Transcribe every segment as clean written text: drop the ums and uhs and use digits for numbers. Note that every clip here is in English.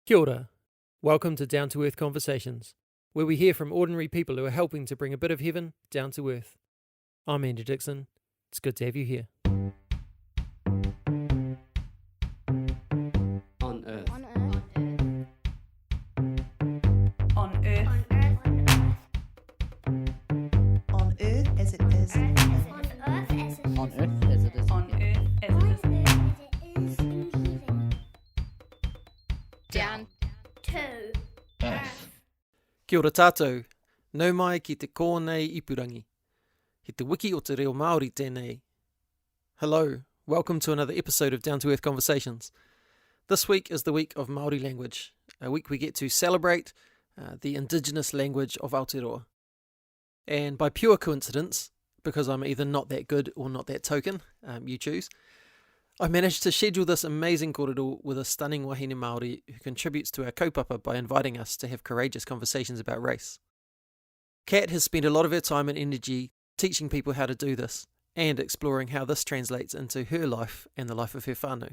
Kia ora. Welcome to Down to Earth Conversations, where we hear from ordinary people who are helping to bring a bit of heaven down to earth. I'm Andrew Dixon. It's good to have you here. On Earth. On Earth. On Earth. On Earth as it is in heaven. On Earth as it is. On Earth as it is. in heaven. Down to Earth. Kia ora tātou. Nau mai ki te kōnei ipurangi. He te wiki o te reo Māori tēnei. Hello, welcome to another episode of Down to Earth Conversations. This week is the week of Māori language, a week we get to celebrate the indigenous language of Aotearoa. And by pure coincidence, because I'm either not that good or not that token, you choose, I managed to schedule this amazing kōrero with a stunning wahine Māori who contributes to our kaupapa by inviting us to have courageous conversations about race. Kat has spent a lot of her time and energy teaching people how to do this and exploring how this translates into her life and the life of her whānau.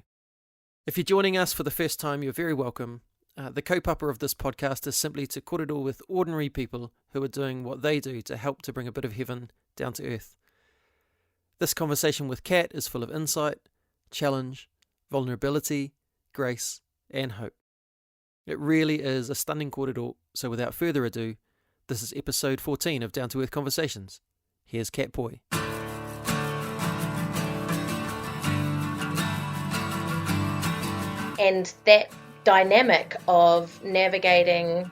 If you're joining us for the first time, you're very welcome. The kaupapa of this podcast is simply to kōrero with ordinary people who are doing what they do to help to bring a bit of heaven down to earth. This conversation with Kat is full of insight, challenge, vulnerability, grace, and hope. It really is a stunning kōrero, so without further ado, this is episode 14 of Down to Earth Conversations. Here's Kat Poi. And that dynamic of navigating,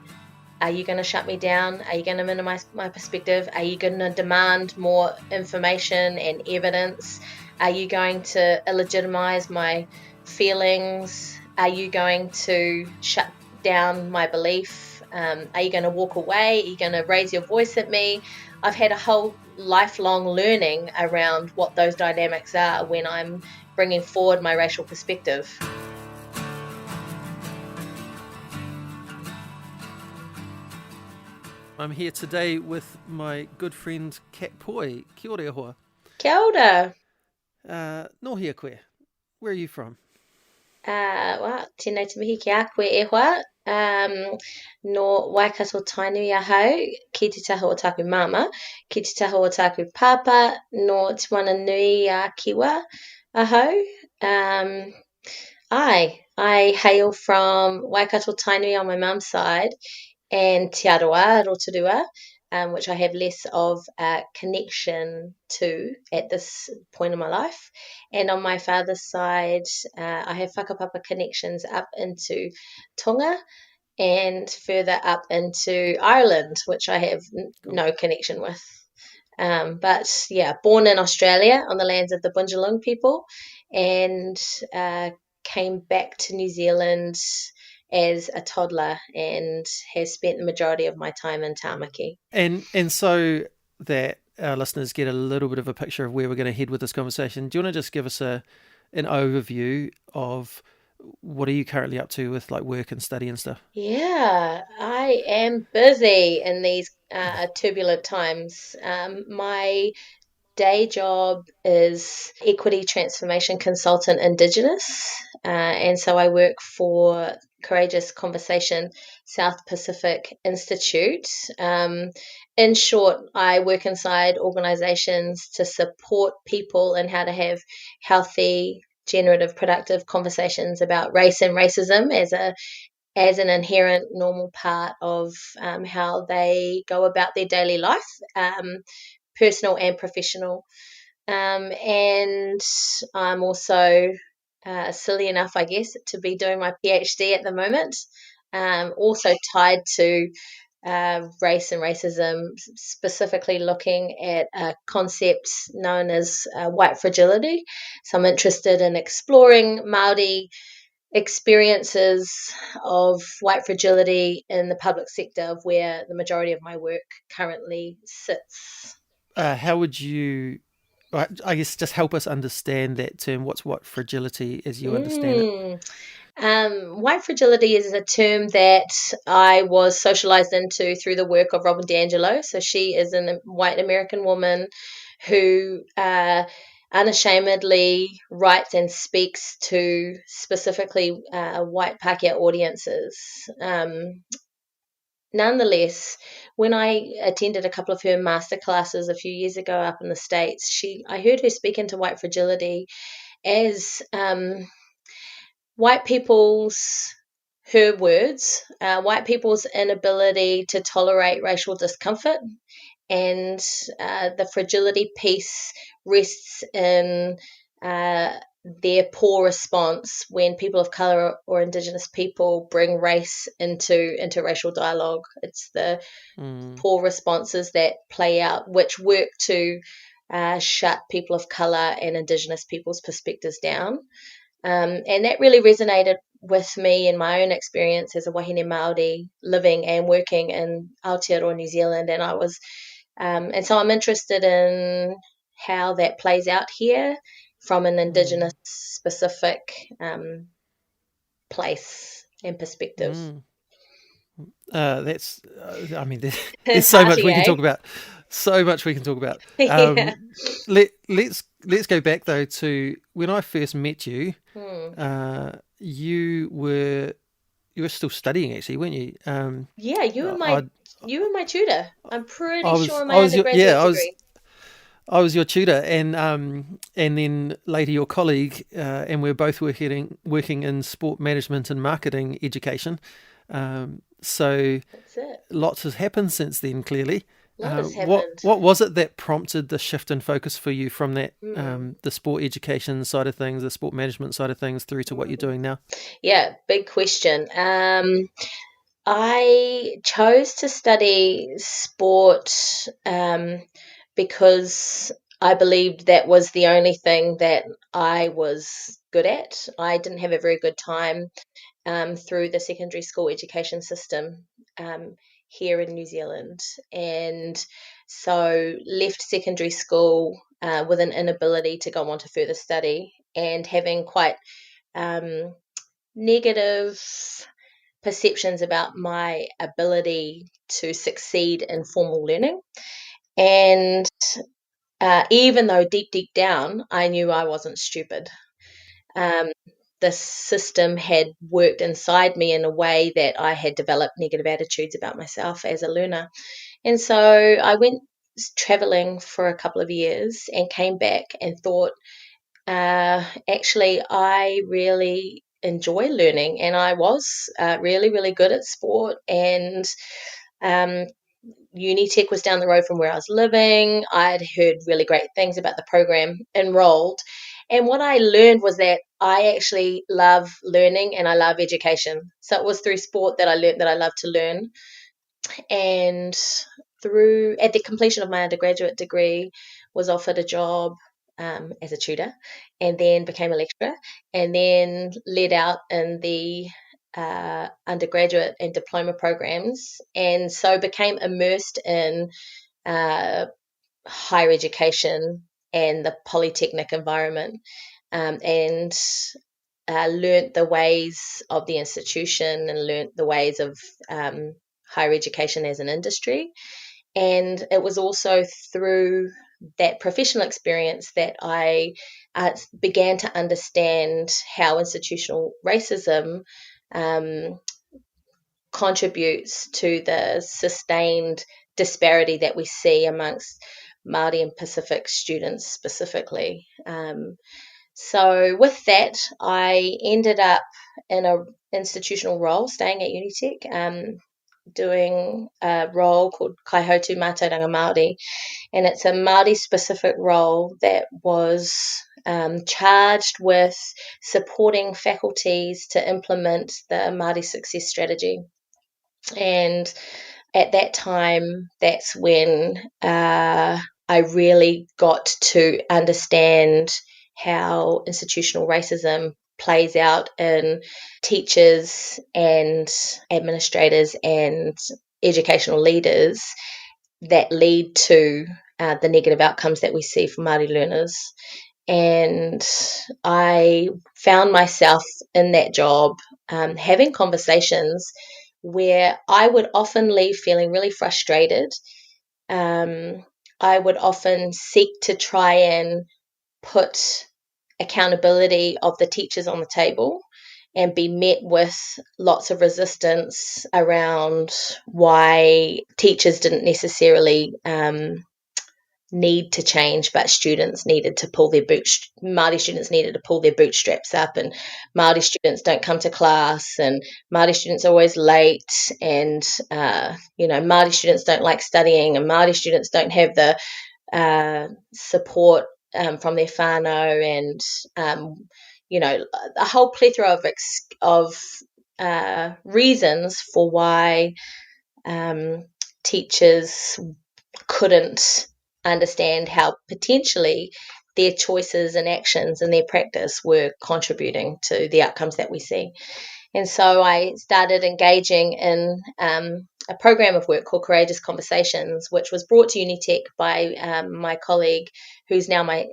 are you going to shut me down? Are you going to minimize my perspective? Are you going to demand more information and evidence? Are you going to illegitimize my feelings? Are you going to shut down my belief? Are you going to walk away? Are you going to raise your voice at me? I've had a whole lifelong learning around what those dynamics are when I'm bringing forward my racial perspective. I'm here today with my good friend Kat Poi. Kia ora hoa. Kia ora. No hea koe. Where are you from? Tēnei te mihi ki a koe e hoa. No Waikato Tainui ahau, ki te taha o tāku mama, ki te taha o tāku papa, no te wana nui a kiwa ahau. I hail from Waikato Tainui on my mum's side, and Te Aroa, Rotorua, which I have less of a connection to at this point in my life. And on my father's side, I have whakapapa connections up into Tonga and further up into Ireland, which I have no connection with. But yeah, born in Australia on the lands of the Bundjalung people, and came back to New Zealand as a toddler and has spent the majority of my time in Tāmaki. And so that our listeners get a little bit of a picture of where we're going to head with this conversation, do you want to just give us an overview of what are you currently up to with like work and study and stuff? Yeah, I am busy in these turbulent times. My day job is Equity Transformation Consultant Indigenous, and so I work for Courageous Conversation South Pacific Institute. In short, I work inside organizations to support people in how to have healthy, generative, productive conversations about race and racism as an inherent normal part of how they go about their daily life, personal and professional. And I'm also silly enough, I guess, to be doing my PhD at the moment, also tied to race and racism, specifically looking at a concept known as white fragility. So I'm interested in exploring Māori experiences of white fragility in the public sector, of where the majority of my work currently sits. How would you, I guess, just help us understand that term? What's white fragility as you understand it? White fragility is a term that I was socialized into through the work of Robin DiAngelo. So she is a white American woman who unashamedly writes and speaks to specifically white Pākehā audiences. Nonetheless, when I attended a couple of her masterclasses a few years ago up in the States, I heard her speak into white fragility as white people's, her words, white people's inability to tolerate racial discomfort, and the fragility piece rests in their poor response when people of color or Indigenous people bring race into interracial dialogue. It's the poor responses that play out, which work to shut people of color and Indigenous people's perspectives down. And that really resonated with me in my own experience as a wahine Māori living and working in Aotearoa, New Zealand. And I was, and so I'm interested in how that plays out here from an Indigenous specific place and perspective. That's, I mean, there's so much Hearty, we can eh? talk about. So much we can talk about. Yeah. Let's go back though to when I first met you. You were still studying actually, weren't you? Yeah, you were my tutor. I'm pretty I was sure in I my was your undergraduate degree. I was your tutor, and then later your colleague, and we're both working in sport management and marketing education. So That's it. lots has happened since then. Clearly, A lot has what happened. was it that prompted the shift in focus for you from that the sport education side of things, the sport management side of things, through to what you're doing now? Yeah, big question. I chose to study sport because I believed that was the only thing that I was good at. I didn't have a very good time through the secondary school education system here in New Zealand, and so left secondary school with an inability to go on to further study and having quite negative perceptions about my ability to succeed in formal learning. And even though deep down, I knew I wasn't stupid, the system had worked inside me in a way that I had developed negative attitudes about myself as a learner. And so I went traveling for a couple of years and came back and thought, actually, I really enjoy learning, and I was really, really good at sport. And Unitech was down the road from where I was living. I'd heard really great things about the program, enrolled. And what I learned was that I actually love learning and I love education. So it was through sport that I learned that I love to learn. And at the completion of my undergraduate degree, was offered a job as a tutor, and then became a lecturer, and then led out in the undergraduate and diploma programs, and so became immersed in higher education and the polytechnic environment, and learnt the ways of the institution and learnt the ways of higher education as an industry. And it was also through that professional experience that I began to understand how institutional racism contributes to the sustained disparity that we see amongst Māori and Pacific students specifically. So with that, I ended up in a institutional role, staying at Unitech, doing a role called Kaihotu Mātauranga Māori, and it's a Māori specific role that was charged with supporting faculties to implement the Māori success strategy. And at that time, that's when I really got to understand how institutional racism plays out in teachers and administrators and educational leaders that lead to the negative outcomes that we see for Māori learners. And I found myself in that job having conversations where I would often leave feeling really frustrated. I would often seek to try and put accountability of the teachers on the table and be met with lots of resistance around why teachers didn't necessarily need to change, but students needed to pull their Māori students needed to pull their bootstraps up, and Māori students don't come to class, and Māori students are always late, and Māori students don't like studying, and Māori students don't have the support from their whānau, and a whole plethora of reasons for why teachers couldn't understand how potentially their choices and actions and their practice were contributing to the outcomes that we see. And so I started engaging in a program of work called Courageous Conversations, which was brought to Unitec by my colleague, who's now my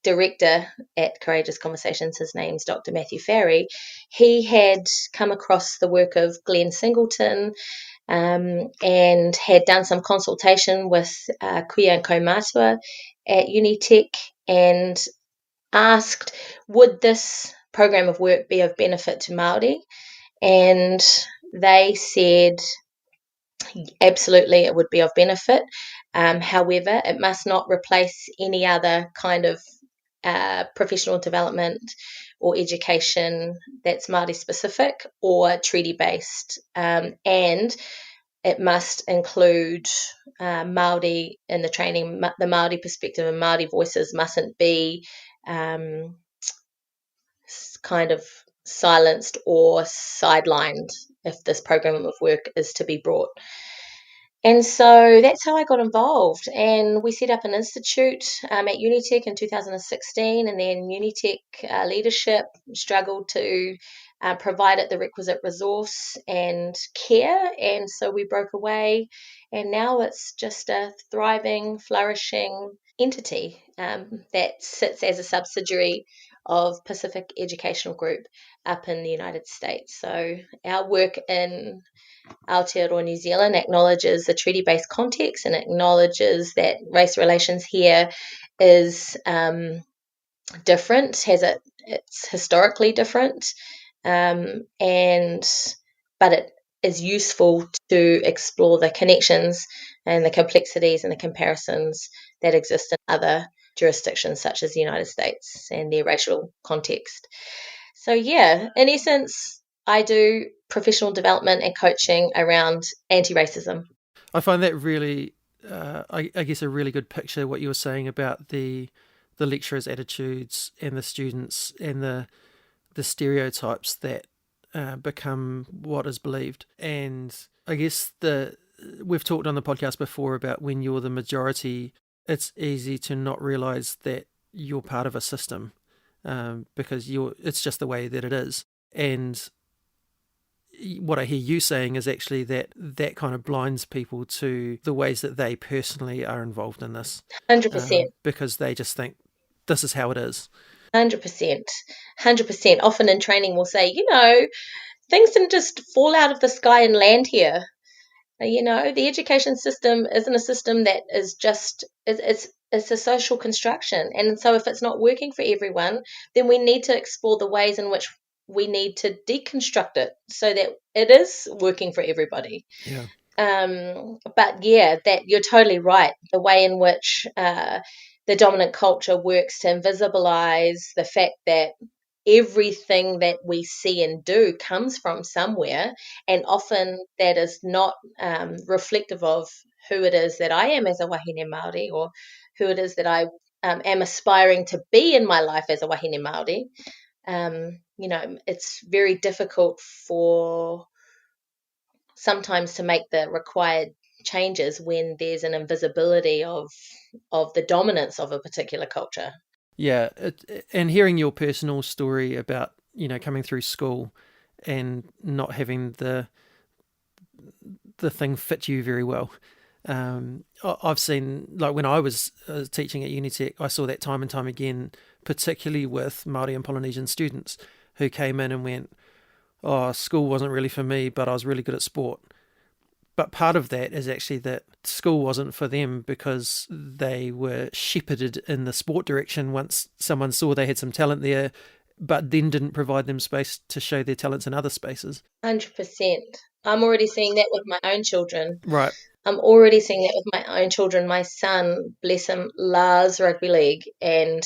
director at Courageous Conversations. His name's Dr. Matthew Farry. He had come across the work of Glenn Singleton and had done some consultation with Kuia and Kaumatua at Unitec, and asked, would this program of work be of benefit to Māori? And they said, absolutely, it would be of benefit. However, it must not replace any other kind of professional development or education that's Māori specific or treaty based, and it must include Māori in the training. The Māori perspective and Māori voices mustn't be kind of silenced or sidelined if this program of work is to be brought. And so that's how I got involved. And we set up an institute at Unitec in 2016, and then Unitec leadership struggled to provide it the requisite resource and care. And so we broke away, and now it's just a thriving, flourishing entity that sits as a subsidiary of Pacific Educational Group up in the United States. So our work in Aotearoa New Zealand acknowledges the treaty-based context and acknowledges that race relations here is different, it's historically different, but it is useful to explore the connections and the complexities and the comparisons that exist in other jurisdictions such as the United States and their racial context. So yeah, in essence, I do professional development and coaching around anti-racism. I find that really, I guess, a really good picture, what you were saying about the lecturers' attitudes and the students and the stereotypes that become what is believed. And I guess we've talked on the podcast before about when you're the majority, it's easy to not realise that you're part of a system because it's just the way that it is. And what I hear you saying is actually that kind of blinds people to the ways that they personally are involved in this. 100%. Because they just think this is how it is. 100%. 100%. Often in training we'll say, things didn't just fall out of the sky and land here. The education system isn't a system that is just, it's a social construction. And so if it's not working for everyone, then we need to explore the ways in which we need to deconstruct it so that it is working for everybody. Yeah. But yeah, that you're totally right. The way in which the dominant culture works to invisibilize the fact that everything that we see and do comes from somewhere, and often that is not reflective of who it is that I am as a wahine Māori, or who it is that I am aspiring to be in my life as a wahine Māori. It's very difficult for sometimes to make the required changes when there's an invisibility of the dominance of a particular culture. Yeah, and hearing your personal story about coming through school and not having the thing fit you very well. I've seen, like when I was teaching at Unitec, I saw that time and time again, particularly with Māori and Polynesian students who came in and went, "Oh, school wasn't really for me, but I was really good at sport." But part of that is actually that school wasn't for them because they were shepherded in the sport direction once someone saw they had some talent there, but then didn't provide them space to show their talents in other spaces. 100%. I'm already seeing that with my own children. Right. I'm already seeing that with my own children. My son, bless him, loves rugby league, and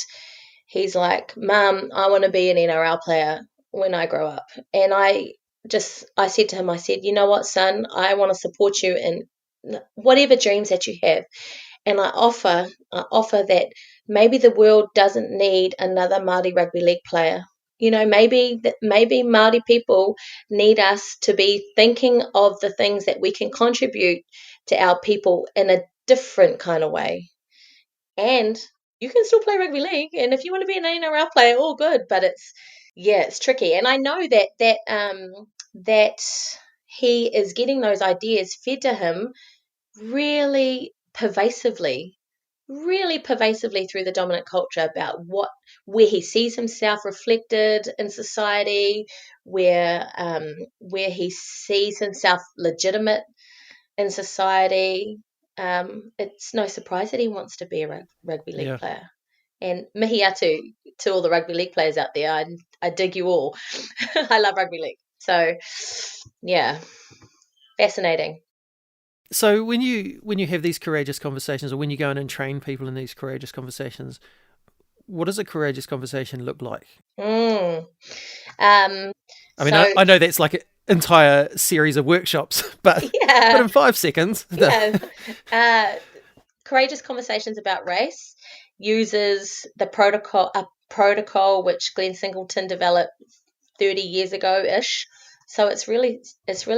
he's like, Mum, I want to be an NRL player when I grow up. And I said to him, I said, you know what, son, I want to support you in whatever dreams that you have. And I offer that maybe the world doesn't need another Māori rugby league player. You know, maybe Māori people need us to be thinking of the things that we can contribute to our people in a different kind of way. And you can still play rugby league, and if you want to be an NRL player, all good. But it's tricky, and I know that he is getting those ideas fed to him really pervasively, through the dominant culture about where he sees himself reflected in society, where he sees himself legitimate in society. It's no surprise that he wants to be a rugby league player. And mihi atu to all the rugby league players out there. I dig you all. I love rugby league. So, yeah, fascinating. So when you have these courageous conversations, or when you go in and train people in these courageous conversations, what does a courageous conversation look like? I mean, I know that's like an entire series of workshops, but in 5 seconds. Courageous Conversations About Race uses a protocol which Glenn Singleton developed 30 years ago-ish. So it's really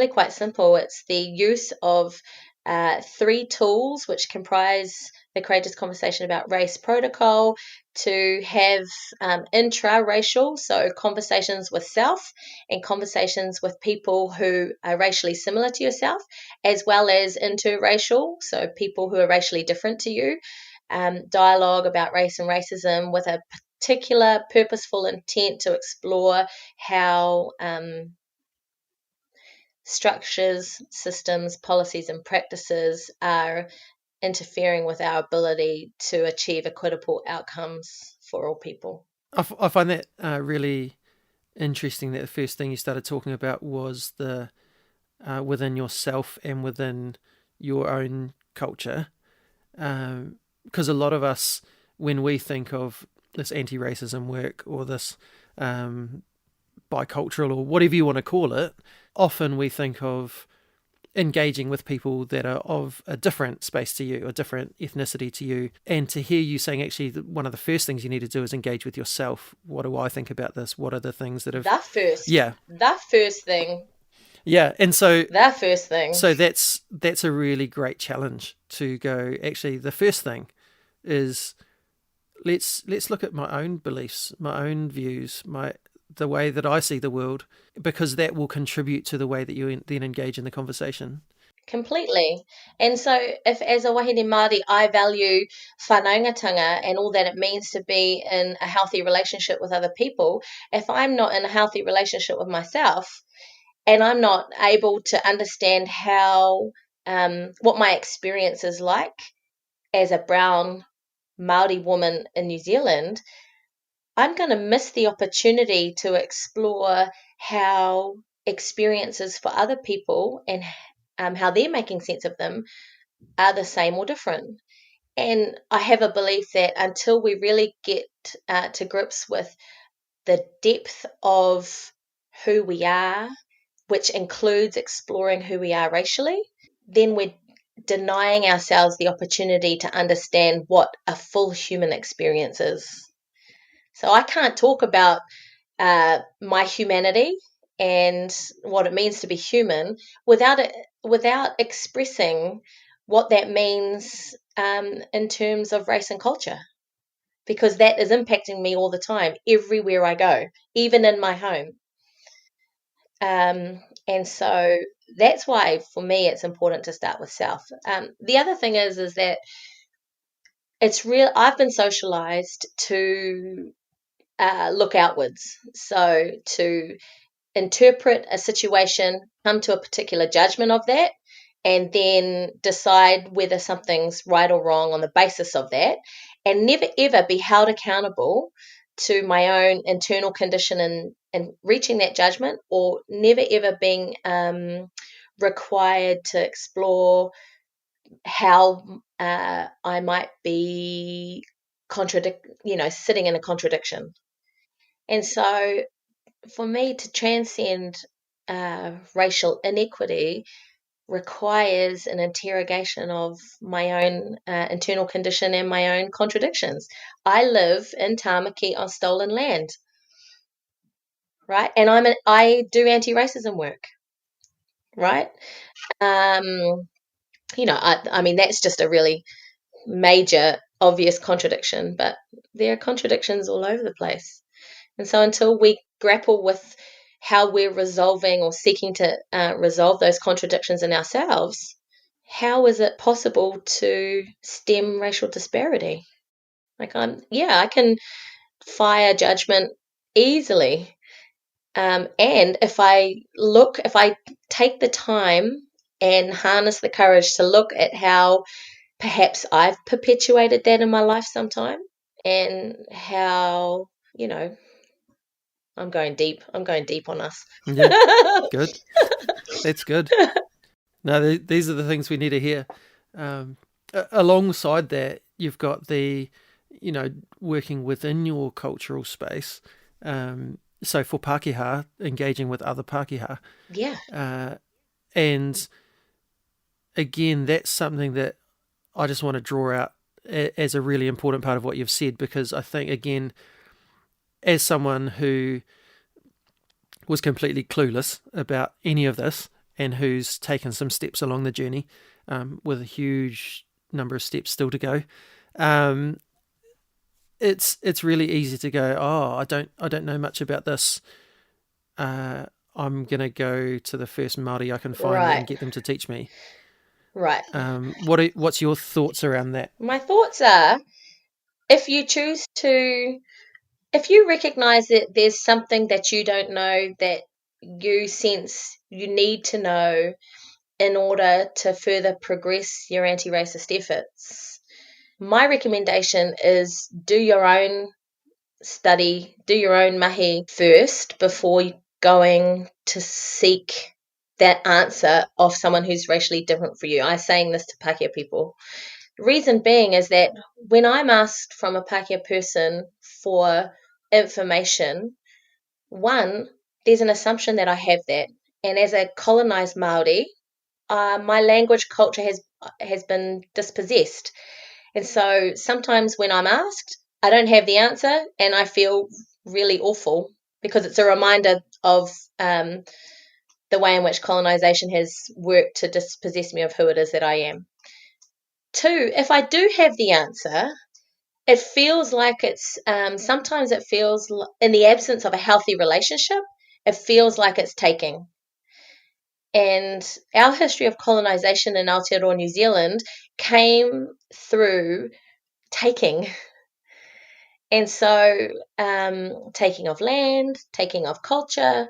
quite simple. It's the use of 3 tools which comprise the Courageous Conversation About Race protocol to have intra-racial, so conversations with self and conversations with people who are racially similar to yourself, as well as interracial, so people who are racially different to you, dialogue about race and racism with a particular purposeful intent to explore how structures, systems, policies, and practices are interfering with our ability to achieve equitable outcomes for all people. I find that really interesting that the first thing you started talking about was the within yourself and within your own culture. Because a lot of us, when we think of this anti-racism work or this bicultural or whatever you want to call it, often we think of engaging with people that are of a different space to you, a different ethnicity to you. And to hear you saying actually one of the first things you need to do is engage with yourself. What do I think about this? What are the things that have... The first thing. Yeah, and so... The first thing. So that's a really great challenge to go, actually, the first thing is let's look at my own beliefs, my own views, the way that I see the world, because that will contribute to the way that you then engage in the conversation. Completely. And so if as a wahine Māori I value whanaungatanga and all that it means to be in a healthy relationship with other people, if I'm not in a healthy relationship with myself and I'm not able to understand how what my experience is like as a brown Māori woman in New Zealand, I'm going to miss the opportunity to explore how experiences for other people and how they're making sense of them are the same or different. And I have a belief that until we really get to grips with the depth of who we are, which includes exploring who we are racially, then we're denying ourselves the opportunity to understand what a full human experience is. So I can't talk about my humanity and what it means to be human without expressing what that means in terms of race and culture, because that is impacting me all the time, everywhere I go, even in my home. And so that's why, for me, it's important to start with self. The other thing is that it's real. I've been socialized to look outwards. So to interpret a situation, come to a particular judgment of that, and then decide whether something's right or wrong on the basis of that, and never ever be held accountable to my own internal condition and reaching that judgment, or never ever being required to explore how I might be sitting in a contradiction. And so for me to transcend racial inequity requires an interrogation of my own internal condition and my own contradictions. I live in Tāmaki on stolen land, right? And I do anti-racism work, right? I mean, that's just a really major, obvious contradiction, but there are contradictions all over the place. And so until we grapple with how we're resolving or seeking to resolve those contradictions in ourselves, how is it possible to stem racial disparity? I can fire judgment easily. And if I take the time and harness the courage to look at how perhaps I've perpetuated that in my life sometime, and how, I'm going deep on us. Yeah, good. That's good. No, these are the things we need to hear. Alongside that, you've got the, working within your cultural space. So for Pākehā, engaging with other Pākehā. Yeah. And again, that's something that I just want to draw out as a really important part of what you've said, because I think, again, as someone who was completely clueless about any of this and who's taken some steps along the journey, with a huge number of steps still to go, it's really easy to go, oh, I don't know much about this. I'm gonna go to the first Māori I can find Right. and get them to teach me. Right. What's your thoughts around that? My thoughts are, if you recognize that there's something that you don't know, that you sense you need to know in order to further progress your anti-racist efforts, my recommendation is do your own study, do your own mahi first before going to seek that answer of someone who's racially different for you. I'm saying this to Pākehā people. Reason being is that when I'm asked from a Pākehā person for information, one, there's an assumption that I have that. And as a colonized Māori, my language culture has been dispossessed. And so sometimes when I'm asked, I don't have the answer, and I feel really awful because it's a reminder of the way in which colonization has worked to dispossess me of who it is that I am. Two, if I do have the answer, it feels like sometimes it feels, in the absence of a healthy relationship, it feels like it's taking. And our history of colonization in Aotearoa New Zealand came through taking. And so taking of land, taking of culture,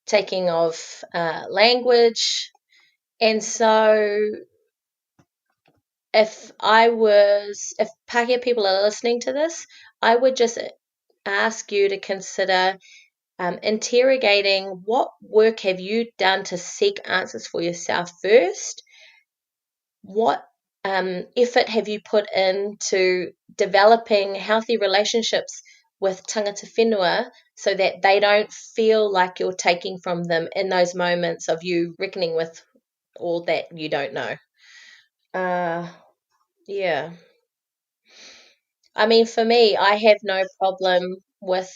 taking of language. And so if Pākehā people are listening to this, I would just ask you to consider interrogating what work have you done to seek answers for yourself first. What effort have you put into developing healthy relationships with tangata whenua so that they don't feel like you're taking from them in those moments of you reckoning with all that you don't know? Yeah. I mean, for me, I have no problem with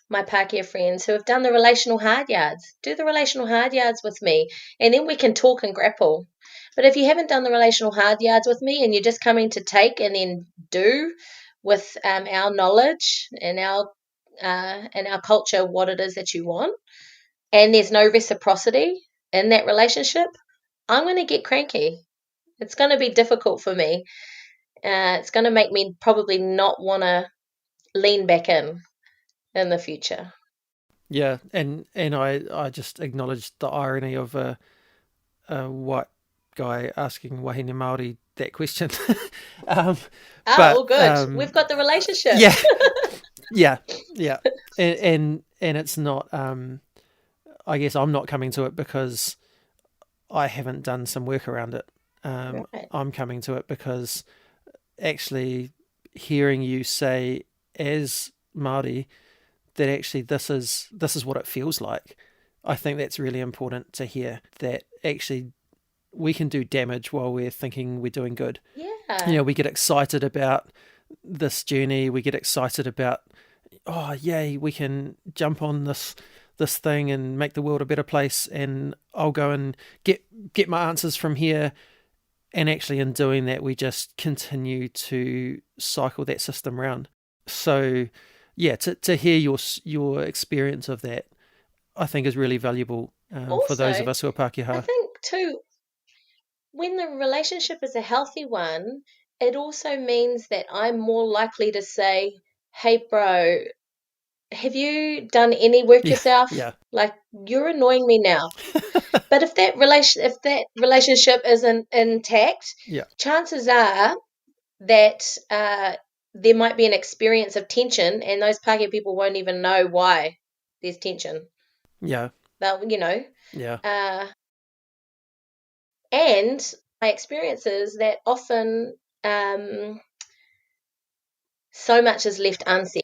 my Pākehā friends who have done the relational hard yards. Do the relational hard yards with me, and then we can talk and grapple. But if you haven't done the relational hard yards with me and you're just coming to take and then do with our knowledge and our culture what it is that you want, and there's no reciprocity in that relationship, I'm going to get cranky. It's going to be difficult for me. It's going to make me probably not want to lean back in the future. Yeah, and I just acknowledged the irony of a white guy asking wahine Māori that question. All good. We've got the relationship. Yeah, yeah. And it's not, I guess I'm not coming to it because I haven't done some work around it. Right. I'm coming to it because actually hearing you say as Māori that actually this is what it feels like. I think that's really important to hear, that actually we can do damage while we're thinking we're doing good. Yeah. We get excited about this journey. We get excited about, oh, yay, we can jump on this thing and make the world a better place, and I'll go and get my answers from here. And actually in doing that, we just continue to cycle that system round. So yeah, to hear your experience of that, I think is really valuable for those of us who are Pākehā. I think too, when the relationship is a healthy one, it also means that I'm more likely to say, hey bro, have you done any work yourself? Yeah. Like, you're annoying me now. But if that relationship isn't intact, Yeah. chances are that there might be an experience of tension, and those Pākehā people won't even know why there's tension. Yeah. They'll, Yeah. And my experience is that often so much is left unsaid.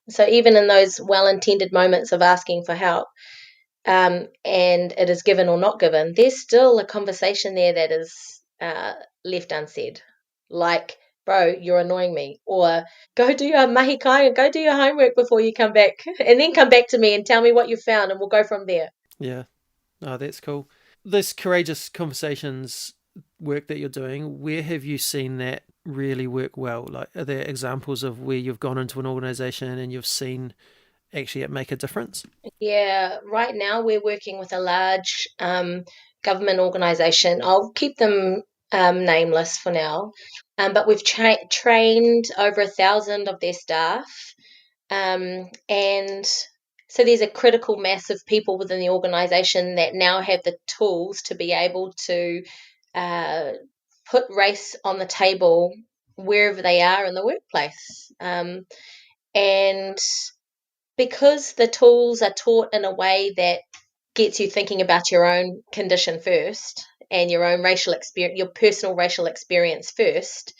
So even in those well-intended moments of asking for help, and it is given or not given, there's still a conversation there that is left unsaid. Like, bro, you're annoying me. Or go do your mahi kai and go do your homework before you come back. And then come back to me and tell me what you found, and we'll go from there. Yeah. Oh, that's cool. This courageous conversations work that you're doing, where have you seen that really work well? Like, are there examples of where you've gone into an organisation and you've seen actually it make a difference? Yeah, right now we're working with a large government organisation. I'll keep them nameless for now, but we've trained over 1,000 of their staff, and so there's a critical mass of people within the organisation that now have the tools to be able to put race on the table wherever they are in the workplace, and because the tools are taught in a way that gets you thinking about your own condition first and your own racial experience, your personal racial experience first,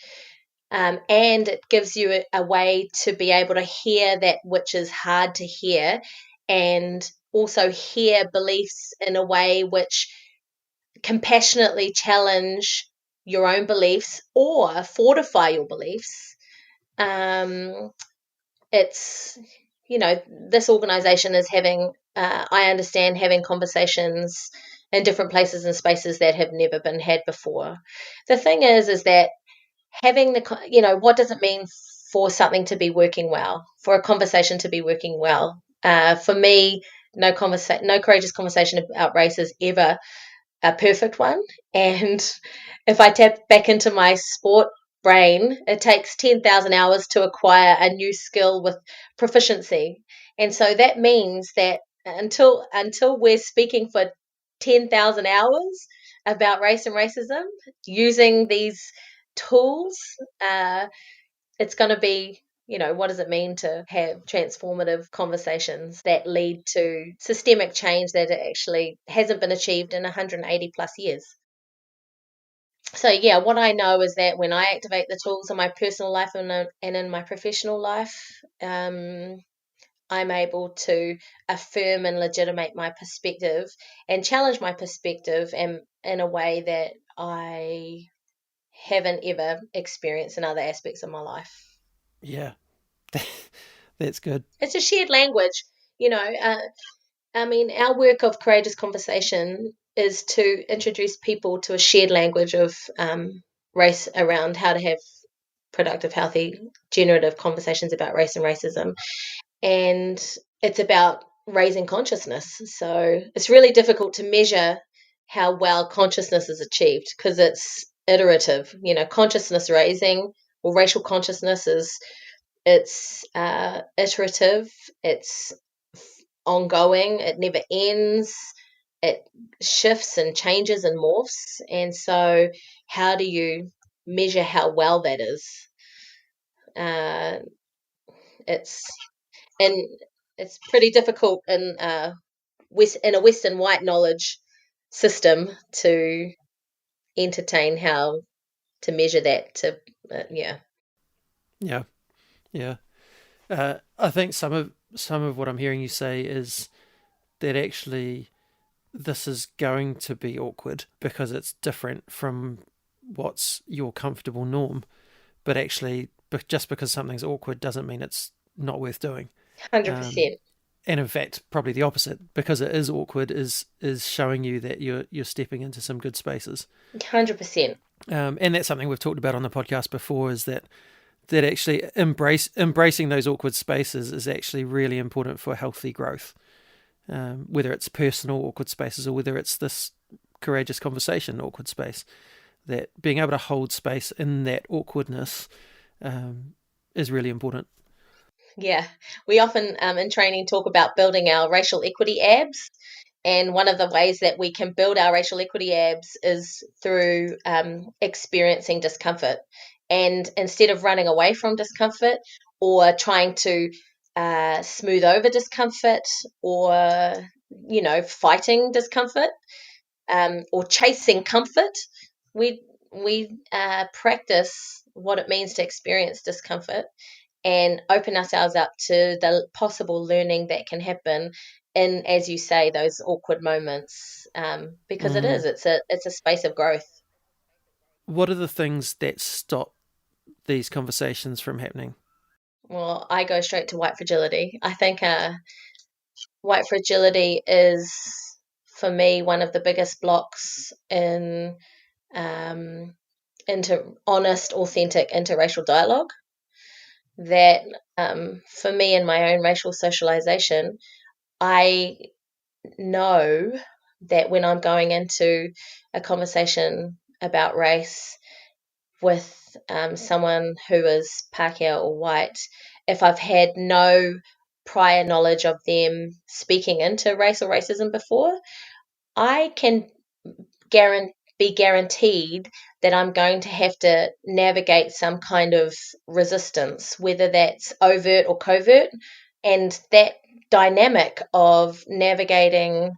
and it gives you a way to be able to hear that which is hard to hear, and also hear beliefs in a way which compassionately challenge your own beliefs or fortify your beliefs. It's, this organization is having, I understand, having conversations in different places and spaces that have never been had before. The thing is that having what does it mean for something to be working well, for a conversation to be working well? For me, no courageous conversation about race is ever a perfect one. And if I tap back into my sport brain, it takes 10,000 hours to acquire a new skill with proficiency. And so that means that until we're speaking for 10,000 hours about race and racism using these tools, it's going to be, what does it mean to have transformative conversations that lead to systemic change that actually hasn't been achieved in 180 plus years? So yeah, what I know is that when I activate the tools in my personal life and in my professional life, I'm able to affirm and legitimate my perspective and challenge my perspective in a way that I haven't ever experienced in other aspects of my life. Yeah, that's good. It's a shared language, our work of courageous conversation is to introduce people to a shared language of race around how to have productive, healthy, generative conversations about race and racism. And it's about raising consciousness. So it's really difficult to measure how well consciousness is achieved because it's iterative. Consciousness raising or racial consciousness it's iterative, it's ongoing, it never ends. it shifts and changes and morphs. And so, how do you measure how well that is? Uh, it's and it's pretty difficult in a Western white knowledge system to entertain how to measure that. Yeah. Yeah, yeah. I think some of what I'm hearing you say is that actually this is going to be awkward because it's different from what's your comfortable norm. But actually, just because something's awkward doesn't mean it's not worth doing. 100%. And in fact, probably the opposite, because it is awkward, is showing you that you're stepping into some good spaces. 100%. And that's something we've talked about on the podcast before, is that actually embracing those awkward spaces is actually really important for healthy growth. Whether it's personal awkward spaces or whether it's this courageous conversation awkward space, that being able to hold space in that awkwardness is really important. Yeah, we often in training talk about building our racial equity abs. And one of the ways that we can build our racial equity abs is through experiencing discomfort. And instead of running away from discomfort or trying to smooth over discomfort or, fighting discomfort or chasing comfort, we practice what it means to experience discomfort and open ourselves up to the possible learning that can happen in, as you say, those awkward moments, because it's a space of growth. What are the things that stop these conversations from happening? Well, I go straight to white fragility. I think white fragility is, for me, one of the biggest blocks in into honest, authentic, interracial dialogue. That for me in my own racial socialization, I know that when I'm going into a conversation about race with someone who is Pākehā or white, if I've had no prior knowledge of them speaking into race or racism before, I can be guaranteed that I'm going to have to navigate some kind of resistance, whether that's overt or covert. And that dynamic of navigating,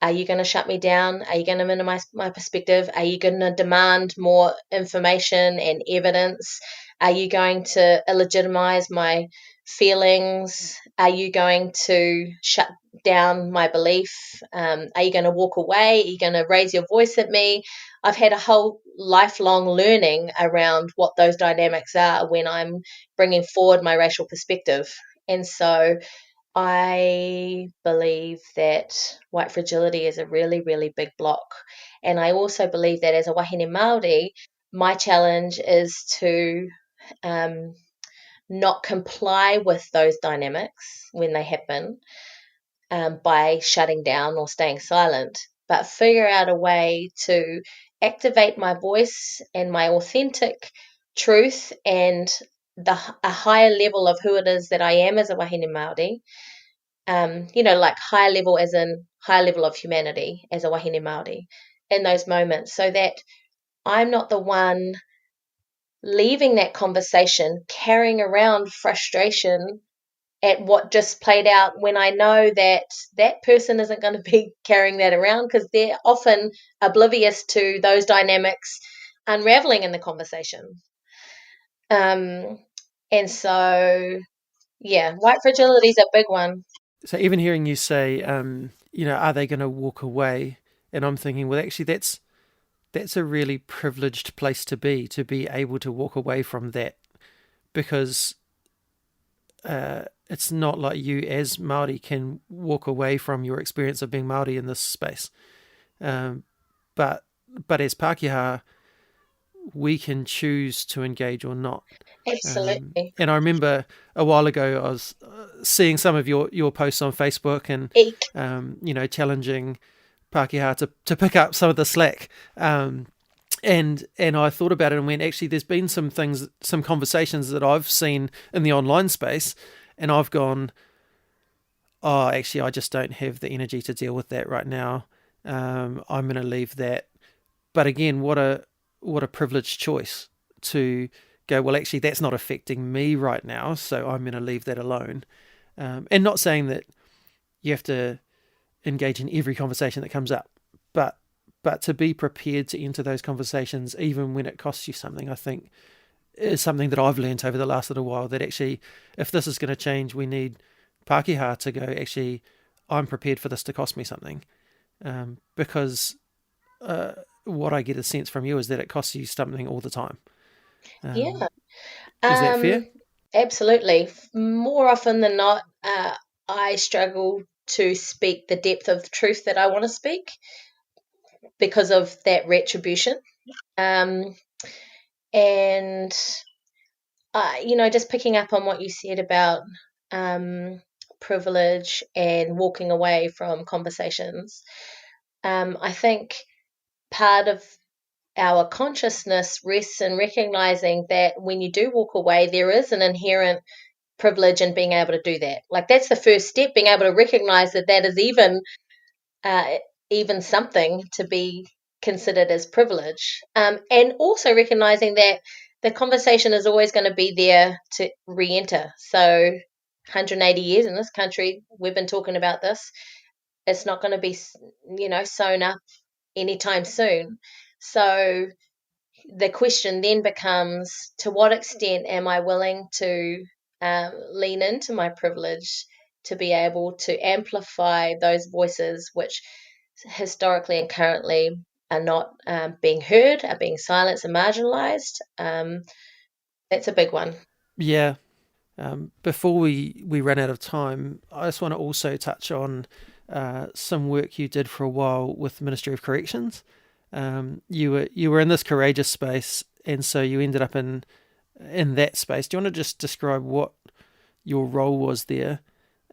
are you going to shut me down? Are you going to minimize my perspective? Are you going to demand more information and evidence? Are you going to illegitimize my feelings? Are you going to shut down my belief? Are you going to walk away? Are you going to raise your voice at me? I've had a whole lifelong learning around what those dynamics are when I'm bringing forward my racial perspective. And so I believe that white fragility is a really, really big block. And I also believe that as a wahine Māori, my challenge is to not comply with those dynamics when they happen by shutting down or staying silent, but figure out a way to activate my voice and my authentic truth and a higher level of who it is that I am as a wahine Māori. Like high level as in high level of humanity as a wahine Māori in those moments, so that I'm not the one leaving that conversation carrying around frustration at what just played out, when I know that that person isn't going to be carrying that around because they're often oblivious to those dynamics unraveling in the conversation. And so, yeah, white fragility is a big one. So even hearing you say, are they going to walk away? And I'm thinking, well, actually, that's a really privileged place to be able to walk away from that, because it's not like you as Māori can walk away from your experience of being Māori in this space. But as Pākehā, we can choose to engage or not. Absolutely. And I remember a while ago I was seeing some of your posts on Facebook and challenging Pākehā to pick up some of the slack. And I thought about it and went, actually, there's been some conversations that I've seen in the online space, and I've gone, oh, actually, I just don't have the energy to deal with that right now. I'm going to leave that. But again, what a privileged choice to go, well, actually, that's not affecting me right now, so I'm going to leave that alone. And not saying that you have to engage in every conversation that comes up, but to be prepared to enter those conversations, even when it costs you something, I think is something that I've learned over the last little while, that actually, if this is going to change, we need Pākehā to go, actually, I'm prepared for this to cost me something. Because what I get a sense from you is that it costs you something all the time. Yeah. Is that fair? Absolutely. More often than not, I struggle to speak the depth of truth that I want to speak because of that retribution. Um, and, just picking up on what you said about privilege and walking away from conversations, I think part of our consciousness rests in recognizing that when you do walk away, there is an inherent privilege in being able to do that. Like, that's the first step, being able to recognize that that is uh, even something to be considered as privilege, and also recognizing that the conversation is always going to be there to re-enter. So 180 years in this country, we've been talking about this. It's not going to be, sewn up anytime soon. So the question then becomes, to what extent am I willing to lean into my privilege to be able to amplify those voices which historically and currently are not being heard, are being silenced and marginalized? That's a big one. Yeah. Before we run out of time, I just want to also touch on some work you did for a while with the Ministry of Corrections. You were in this courageous space, and so you ended up in that space. Do you want to just describe what your role was there,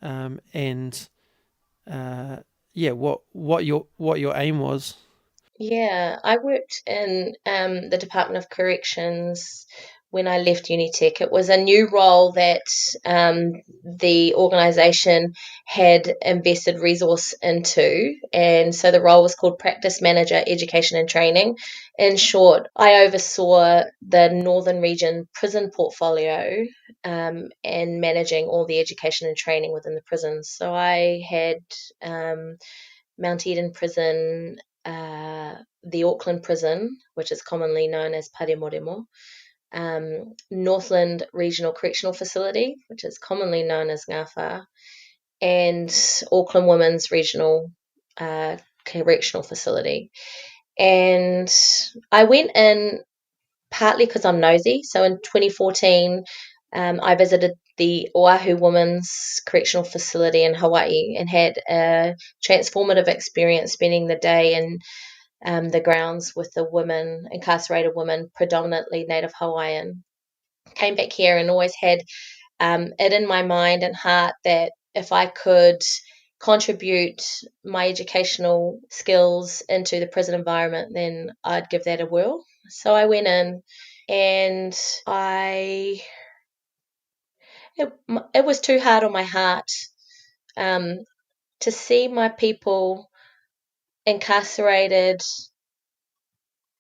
and yeah, what your aim was? Yeah, I worked in the Department of Corrections when I left Unitec. It was a new role that the organisation had invested resource into, and so the role was called Practice Manager, Education and Training. In short, I oversaw the Northern Region prison portfolio, and managing all the education and training within the prisons. So I had Mount Eden Prison, the Auckland Prison, which is commonly known as Paremoremo, Northland Regional Correctional Facility, which is commonly known as Ngāwha, and Auckland Women's Regional Correctional Facility. And I went in partly because I'm nosy. So in 2014, I visited the Oahu Women's Correctional Facility in Hawaii and had a transformative experience spending the day in the grounds with the women, incarcerated women, predominantly Native Hawaiian. Came back here and always had it in my mind and heart that if I could contribute my educational skills into the prison environment, then I'd give that a whirl. So I went in, and it was too hard on my heart um, to see my people incarcerated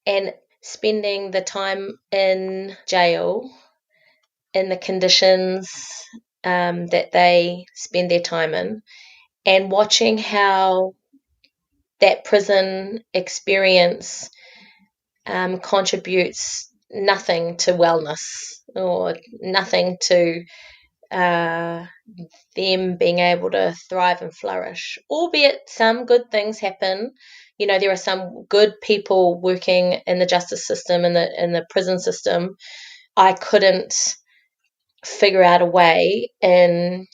and spending the time in jail in the conditions that they spend their time in, and watching how that prison experience contributes nothing to wellness or nothing to uh, them being able to thrive and flourish. Albeit some good things happen. There are some good people working in the justice system and in the prison system. I couldn't figure out a way in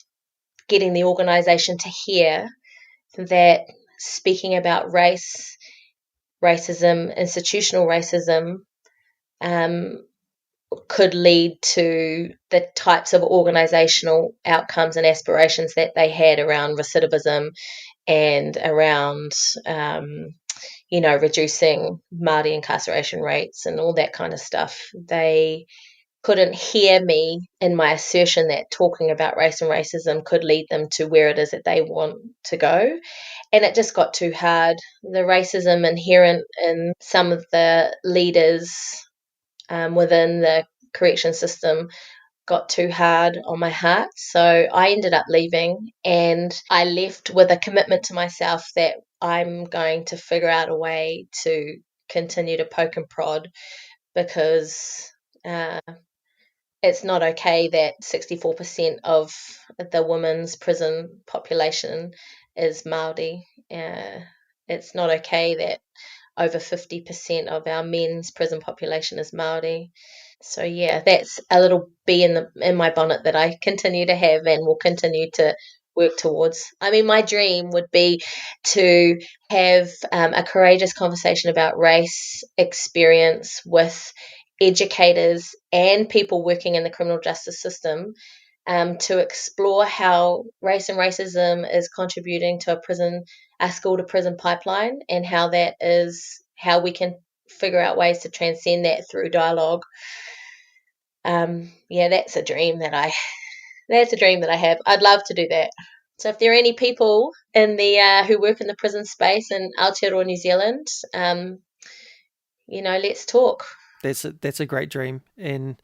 getting the organisation to hear that speaking about race, racism, institutional racism, could lead to the types of organisational outcomes and aspirations that they had around recidivism and around, reducing Māori incarceration rates and all that kind of stuff. They couldn't hear me in my assertion that talking about race and racism could lead them to where it is that they want to go. And it just got too hard. The racism inherent in some of the leaders within the correction system got too hard on my heart. So I ended up leaving, and I left with a commitment to myself that I'm going to figure out a way to continue to poke and prod, because it's not okay that 64% of the women's prison population is Māori. It's not okay that over 50% of our men's prison population is Māori. So yeah, that's a little bee in my bonnet that I continue to have and will continue to work towards. I mean, my dream would be to have a courageous conversation about race experience with educators and people working in the criminal justice system, to explore how race and racism is contributing to a school to prison pipeline, and how we can figure out ways to transcend that through dialogue. Yeah, that's a dream that I have. I'd love to do that. So if there are any people in the who work in the prison space in Aotearoa, New Zealand, let's talk. That's a great dream, and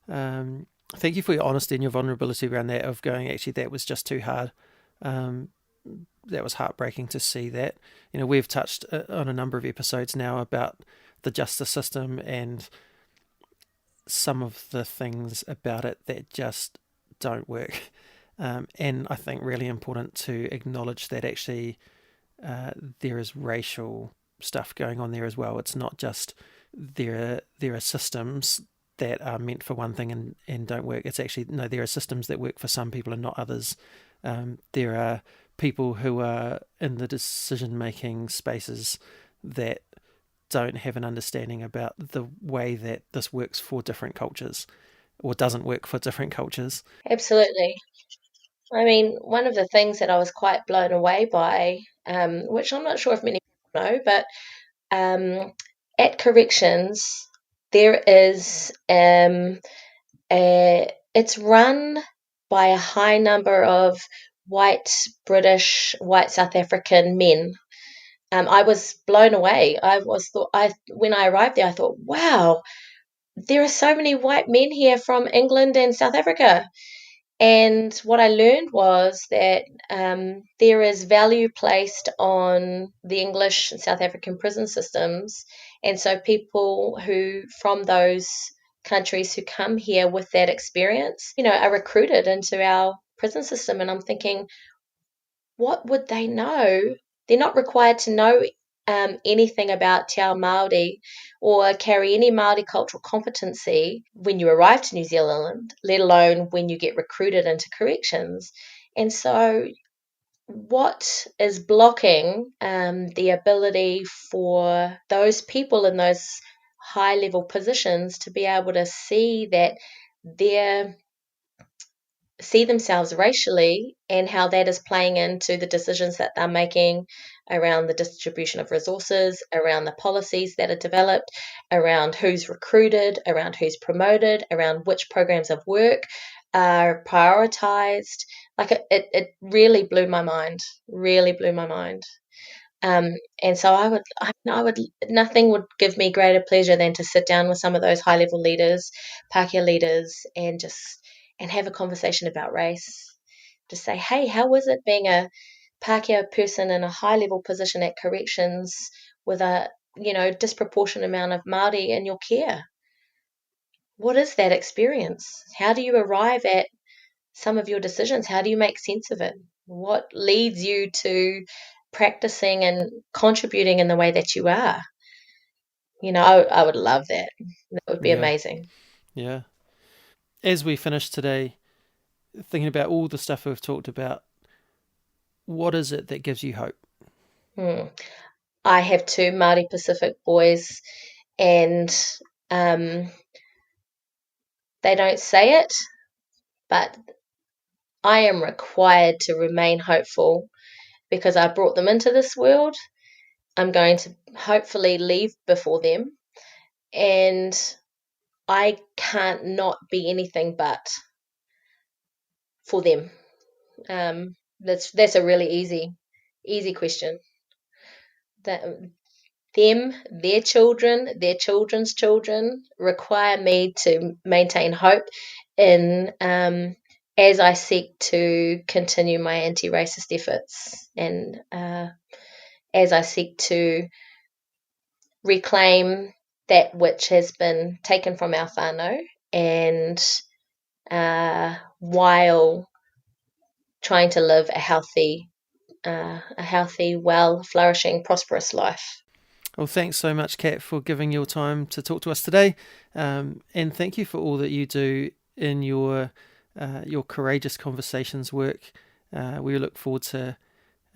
thank you for your honesty and your vulnerability around that, of going, actually, that was just too hard. That was heartbreaking to see that. We've touched on a number of episodes now about the justice system and some of the things about it that just don't work. And I think really important to acknowledge that actually there is racial stuff going on there as well. It's not just there are systems that are meant for one thing and don't work. It's actually, no, there are systems that work for some people and not others. There are people who are in the decision-making spaces that don't have an understanding about the way that this works for different cultures, or doesn't work for different cultures. Absolutely. I mean, one of the things that I was quite blown away by, which I'm not sure if many people know, but at corrections, there is it's run by a high number of white British, white South African men. I was blown away. When I arrived there, I thought, wow, there are so many white men here from England and South Africa. And what I learned was that there is value placed on the English and South African prison systems. And so people who from those countries who come here with that experience, are recruited into our prison system. And I'm thinking, what would they know? They're not required to know anything about Te Ao Māori or carry any Māori cultural competency when you arrive to New Zealand, let alone when you get recruited into corrections. And so what is blocking the ability for those people in those high level positions to be able to see that they're see themselves racially, and how that is playing into the decisions that they're making around the distribution of resources, around the policies that are developed, around who's recruited, around who's promoted, around which programs of work are prioritized. Like it really blew my mind, really blew my mind. And so nothing would give me greater pleasure than to sit down with some of those high level leaders, Pākehā leaders, and have a conversation about race. To say, hey, how is it being a Pākehā person in a high level position at corrections with a disproportionate amount of Māori in your care? What is that experience? How do you arrive at some of your decisions? How do you make sense of it? What leads you to practicing and contributing in the way that you are? I would love that. That would be amazing. Yeah. As we finish today, thinking about all the stuff we've talked about, what is it that gives you hope? I have two Māori Pacific boys, and they don't say it, but I am required to remain hopeful because I brought them into this world. I'm going to hopefully leave before them, and I can't not be anything but for them. That's a really easy question. That them, their children, their children's children require me to maintain hope in as I seek to continue my anti-racist efforts and as I seek to reclaim that which has been taken from our whānau and while trying to live a healthy, well, flourishing, prosperous life. Well, thanks so much, Kat, for giving your time to talk to us today, and thank you for all that you do in your courageous conversations work. We look forward to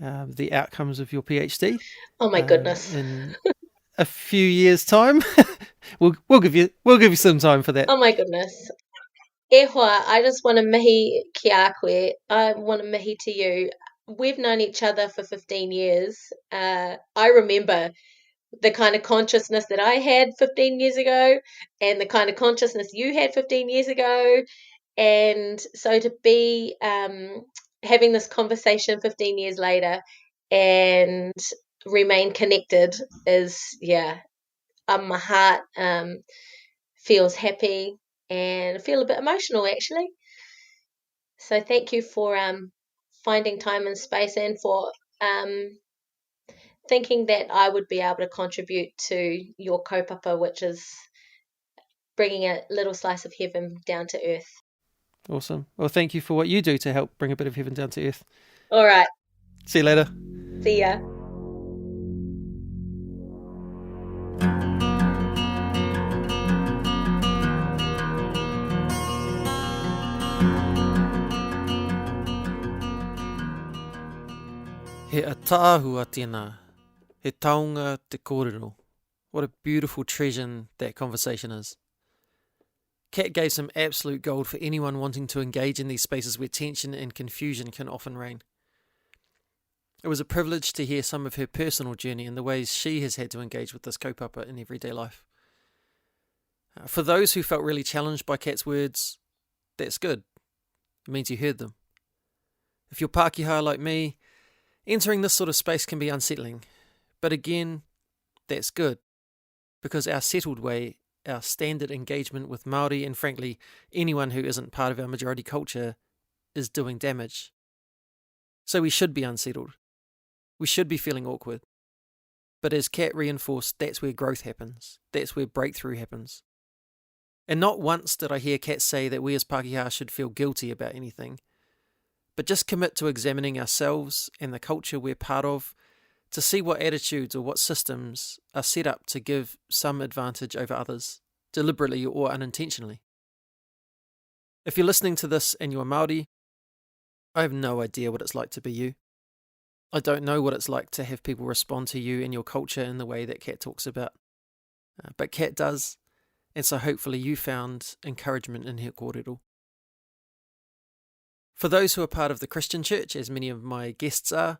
the outcomes of your PhD. Oh my goodness! In a few years' time, we'll give you some time for that. Oh my goodness! E hoa, I just want to mihi ki a koe. I want to mihi to you. We've known each other for 15 years. I remember the kind of consciousness that I had 15 years ago and the kind of consciousness you had 15 years ago. And so to be having this conversation 15 years later and remain connected is, my heart feels happy and I feel a bit emotional actually. So thank you for finding time and space and for thinking that I would be able to contribute to your kaupapa, which is bringing a little slice of heaven down to earth. Awesome. Well, thank you for what you do to help bring a bit of heaven down to earth. All right. See you later. See ya. He atahua tēnā, he taonga te kōrero. What a beautiful treasure that conversation is. Kat gave some absolute gold for anyone wanting to engage in these spaces where tension and confusion can often reign. It was a privilege to hear some of her personal journey and the ways she has had to engage with this kaupapa in everyday life. For those who felt really challenged by Kat's words, that's good. It means you heard them. If you're Pākehā like me, entering this sort of space can be unsettling. But again, that's good. Because our settled way, our standard engagement with Māori and frankly anyone who isn't part of our majority culture is doing damage. So we should be unsettled. We should be feeling awkward. But as Kat reinforced, that's where growth happens. That's where breakthrough happens. And not once did I hear Kat say that we as Pākehā should feel guilty about anything, but just commit to examining ourselves and the culture we're part of to see what attitudes or what systems are set up to give some advantage over others, deliberately or unintentionally. If you're listening to this and you're Māori, I have no idea what it's like to be you. I don't know what it's like to have people respond to you and your culture in the way that Kat talks about. But Kat does, and so hopefully you found encouragement in her kōrero. For those who are part of the Christian church, as many of my guests are,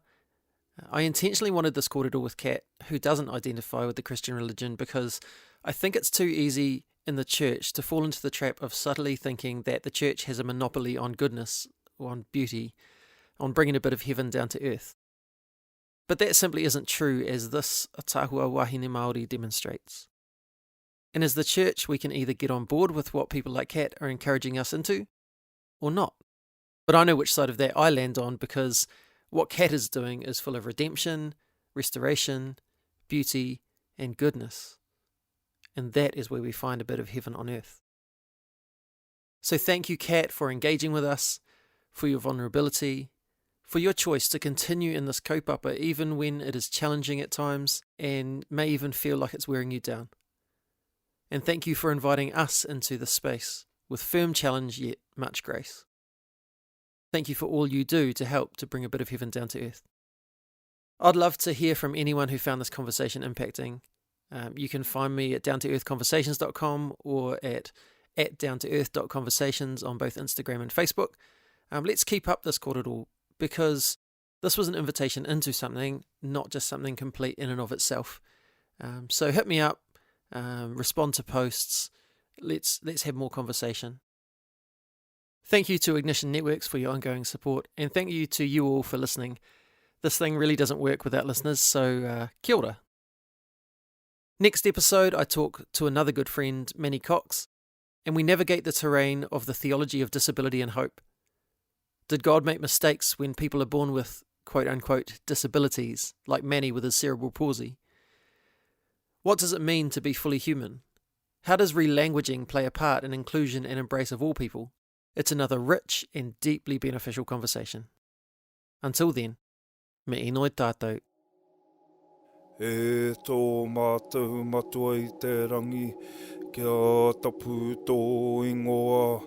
I intentionally wanted this kōrero with Kat, who doesn't identify with the Christian religion, because I think it's too easy in the church to fall into the trap of subtly thinking that the church has a monopoly on goodness, or on beauty, on bringing a bit of heaven down to earth. But that simply isn't true, as this atahua wahine Māori demonstrates. And as the church, we can either get on board with what people like Kat are encouraging us into, or not. But I know which side of that I land on, because what Kat is doing is full of redemption, restoration, beauty, and goodness. And that is where we find a bit of heaven on earth. So thank you, Kat, for engaging with us, for your vulnerability, for your choice to continue in this kaupapa even when it is challenging at times and may even feel like it's wearing you down. And thank you for inviting us into this space with firm challenge yet much grace. Thank you for all you do to help to bring a bit of heaven down to earth. I'd love to hear from anyone who found this conversation impacting. You can find me at downtoearthconversations.com or at downtoearth.conversations on both Instagram and Facebook. Let's keep up this kōrero, because this was an invitation into something, not just something complete in and of itself. So hit me up, respond to posts, Let's have more conversation. Thank you to Ignition Networks for your ongoing support, and thank you to you all for listening. This thing really doesn't work without listeners, so kia ora. Next episode, I talk to another good friend, Manny Cox, and we navigate the terrain of the theology of disability and hope. Did God make mistakes when people are born with quote-unquote disabilities, like Manny with his cerebral palsy? What does it mean to be fully human? How does relanguaging play a part in inclusion and embrace of all people? It's another rich and deeply beneficial conversation. Until then, me inoi tātou. E tō mātou matua I te rangi, kia tapu tō ingoa,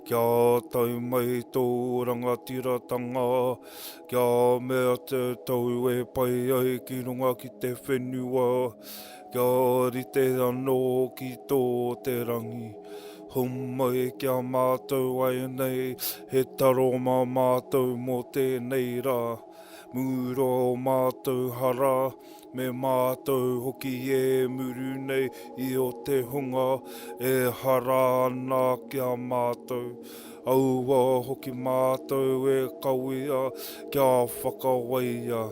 kia tau mai tō rangatiratanga, kia mea te tau e pai ai ki runga ki te whenua, kia rite anō ki tō te rangi. Humai kia mātou ai nei, he taro mā mātou mō tēnei rā. Muro o mātou hara, me mātou hoki e muru nei I o te hunga, e hara ana kia mātou. Aua hoki mātou e kawia, kia whakawaia.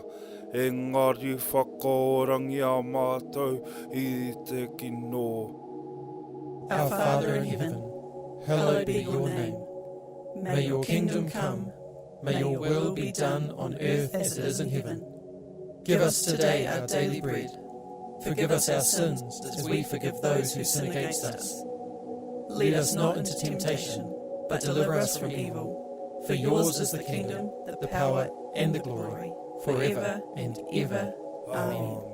Engari whakaorangi a mātou I te kino. Our Father in heaven, hallowed be your name. May your kingdom come. May your will be done on earth as it is in heaven. Give us today our daily bread. Forgive us our sins as we forgive those who sin against us. Lead us not into temptation, but deliver us from evil. For yours is the kingdom, the power, and the glory, forever and ever. Amen.